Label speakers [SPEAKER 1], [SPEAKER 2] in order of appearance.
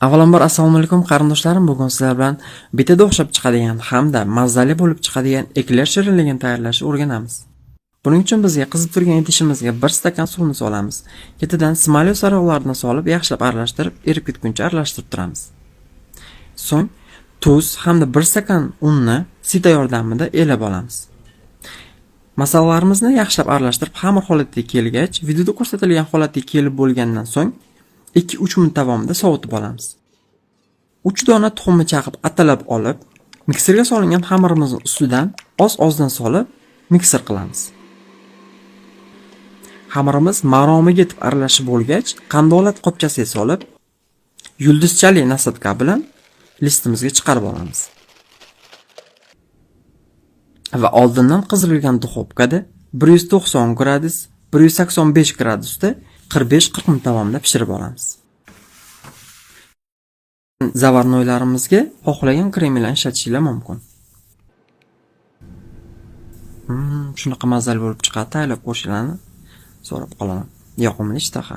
[SPEAKER 1] Avvalambor assalomu alaykum qarindoshlarim, bugun sizlar bilan bitada o'xshab chiqadigan hamda mazali bo'lib chiqadigan ekler shirinligini tayyorlashni o'rganamiz. Buning uchun bizga qizib turgan idishimizga 1 stakan suvni solamiz. Ketidan smalyo saroqlarini solib, yaxshilab aralashtirib, erib ketguncha aralashtirib turamiz. So'ng tuz hamda 1 stakan unni sita yordamida elab olamiz. Masallarimizni yaxshilab aralashtirib, xamir holatiga kelgach, videoda ko'rsatilgan holatga kelib bo'lgandan so'ng 2-3 minut davomida sovutib olamiz. 3 dona tuxumni chaqib atalab olib, mikserga solingan xamirimizning ustidan oz-ozdan solib, mikser qilamiz. Xamirimiz maromiga yetib aralashib bo'lgach, qandolat qopchasiga solib, yulduzchali nasotka bilan listimizga chiqarib olamiz. Va oldindan qizirilgan duxovkada 190 gradus, 185 gradusda 45-40 minut davomida pishirib olamiz. Zavarnoylarimizga xohlagan kremelarni ishlatishingiz mumkin. Shunaqa mazali bo'lib chiqadi, tayyorlab ko'rishlarini so'rab qolaman. Yoqimli ishtaha.